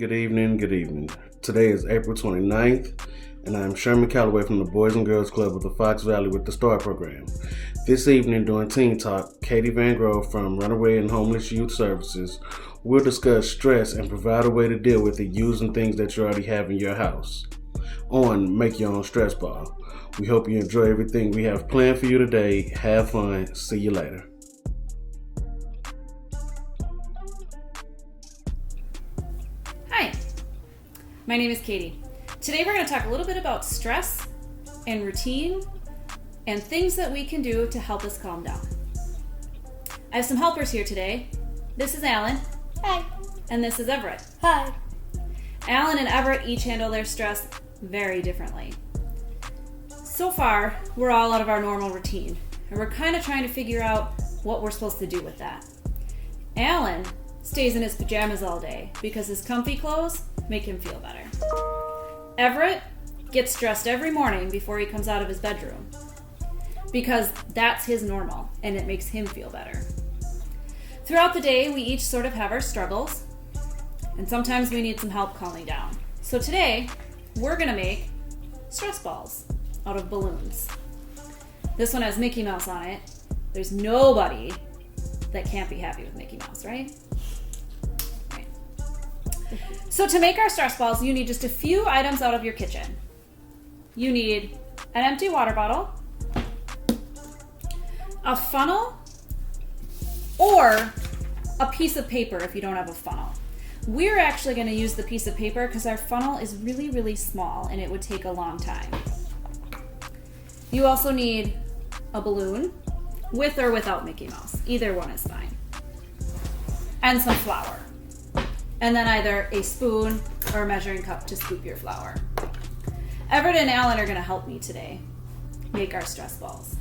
good evening, good evening. Today is April 29th, and I'm Sherman Calloway from the Boys and Girls Club of the Fox Valley with the STAR program. This evening during Teen Talk, Katie Van Grove from Runaway and Homeless Youth Services will discuss stress and provide a way to deal with it using things that you already have in your house on Make Your Own Stress Ball. We hope you enjoy everything we have planned for you today. Have fun. See you later. Hi, my name is Katie. Today we're going to talk a little bit about stress and routine and things that we can do to help us calm down. I have some helpers here today. This is Alan. Hi. And this is Everett. Hi. Alan and Everett each handle their stress very differently. So far, we're all out of our normal routine, and we're kind of trying to figure out what we're supposed to do with that. Alan stays in his pajamas all day because his comfy clothes make him feel better. Everett gets dressed every morning before he comes out of his bedroom because that's his normal and it makes him feel better. Throughout the day, we each sort of have our struggles, and sometimes we need some help calming down. So today, we're going to make stress balls out of balloons. This one has Mickey Mouse on it. There's nobody that can't be happy with Mickey Mouse, right? Right. So to make our stress balls, you need just a few items out of your kitchen. You need an empty water bottle, a funnel, or a piece of paper if you don't have a funnel. We're actually going to use the piece of paper because our funnel is really, really small and it would take a long time. You also need a balloon, with or without Mickey Mouse. Either one is fine. And some flour. And then either a spoon or a measuring cup to scoop your flour. Everett and Alan are going to help me today make our stress balls.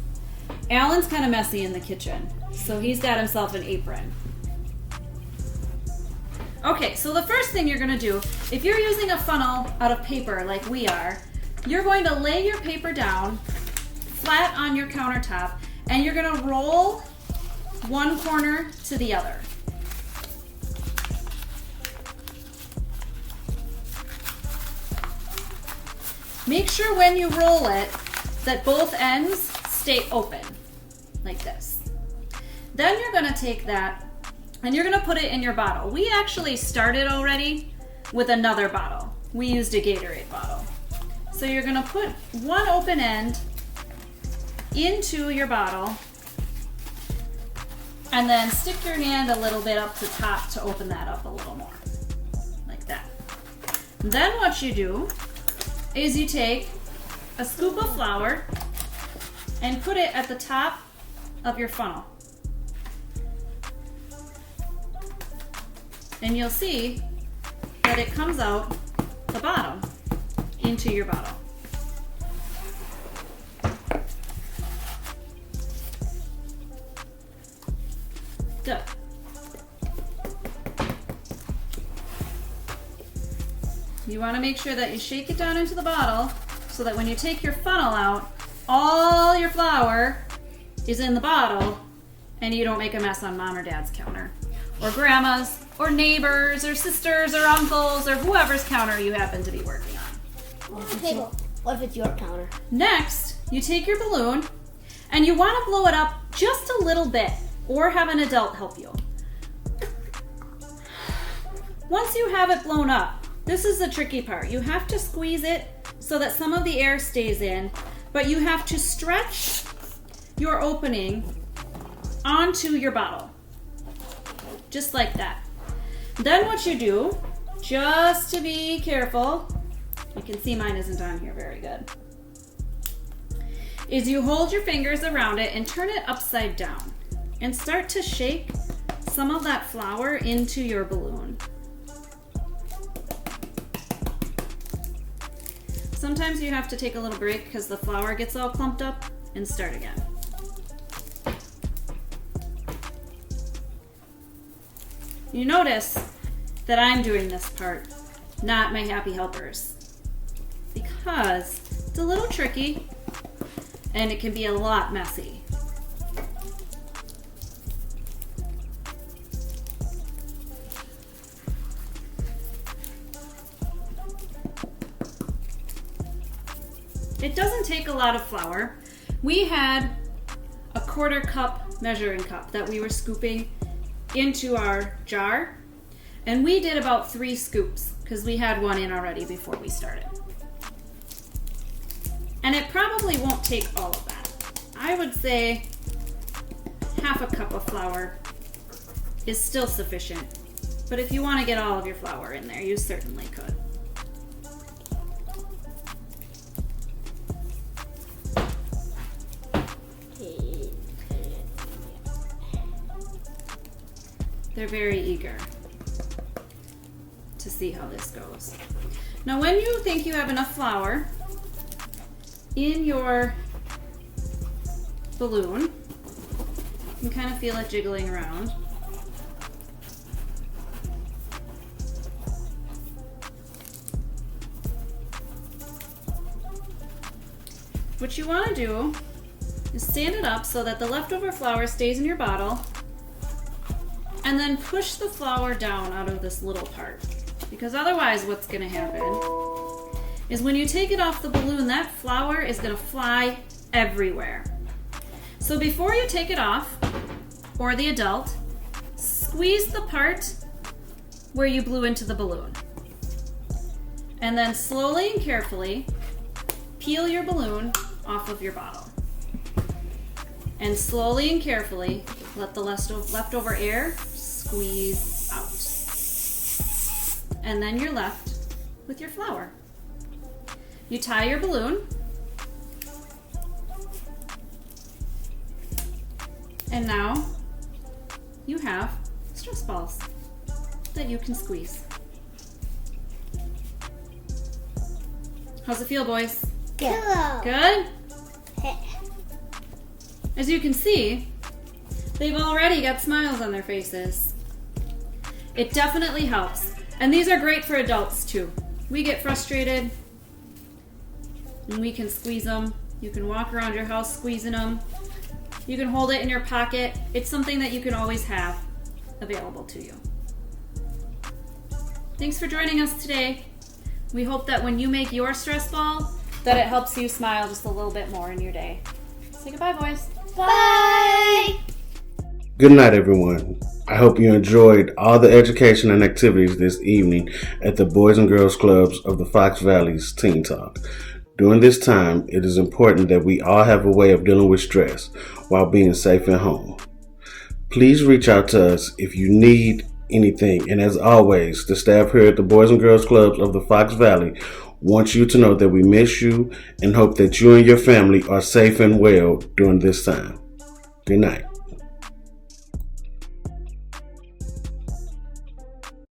Alan's kind of messy in the kitchen, so he's got himself an apron. Okay, so the first thing you're going to do, if you're using a funnel out of paper like we are, you're going to lay your paper down flat on your countertop, and you're going to roll one corner to the other. Make sure when you roll it that both ends stay open, like this. Then you're going to take that and you're going to put it in your bottle. We actually started already with another bottle. We used a Gatorade bottle. So you're going to put one open end into your bottle and then stick your hand a little bit up to top to open that up a little more, like that. Then what you do is you take a scoop of flour and put it at the top of your funnel. And you'll see that it comes out the bottom into your bottle. Good. You want to make sure that you shake it down into the bottle so that when you take your funnel out, all your flour is in the bottle and you don't make a mess on mom or dad's counter, or grandma's, or neighbors, or sisters, or uncles, or whoever's counter you happen to be working on. What if it's your counter? Next, you take your balloon and you want to blow it up just a little bit, or have an adult help you. Once you have it blown up, this is the tricky part. You have to squeeze it so that some of the air stays in, but you have to stretch your opening onto your bottle. Just like that. Then what you do, just to be careful, you can see mine isn't on here very good, is you hold your fingers around it and turn it upside down and start to shake some of that flour into your balloon. Sometimes you have to take a little break because the flour gets all clumped up, and start again. You notice that I'm doing this part, not my happy helpers, because it's a little tricky and it can be a lot messy. It doesn't take a lot of flour. We had a 1/4 cup measuring cup that we were scooping into our jar, and we did about 3 scoops because we had one in already before we started. And it probably won't take all of that. I would say 1/2 cup of flour is still sufficient, but if you want to get all of your flour in there, you certainly could. They're very eager to see how this goes. Now, when you think you have enough flour in your balloon, you can kind of feel it jiggling around. What you want to do is stand it up so that the leftover flour stays in your bottle, and then push the flour down out of this little part. Because otherwise what's going to happen is when you take it off the balloon, that flour is going to fly everywhere. So before you take it off, or the adult, squeeze the part where you blew into the balloon. And then slowly and carefully peel your balloon off of your bottle. And slowly and carefully let the leftover air squeeze out. And then you're left with your flour. You tie your balloon, and now you have stress balls that you can squeeze. How's it feel, boys? Good. Good? As you can see, they've already got smiles on their faces. It definitely helps. And these are great for adults too. We get frustrated and we can squeeze them. You can walk around your house squeezing them. You can hold it in your pocket. It's something that you can always have available to you. Thanks for joining us today. We hope that when you make your stress ball, that it helps you smile just a little bit more in your day. Say goodbye, boys. Bye. Good night, everyone. I hope you enjoyed all the education and activities this evening at the Boys and Girls Clubs of the Fox Valley's Teen Talk. During this time, it is important that we all have a way of dealing with stress while being safe at home. Please reach out to us if you need anything. And as always, the staff here at the Boys and Girls Clubs of the Fox Valley wants you to know that we miss you and hope that you and your family are safe and well during this time. Good night.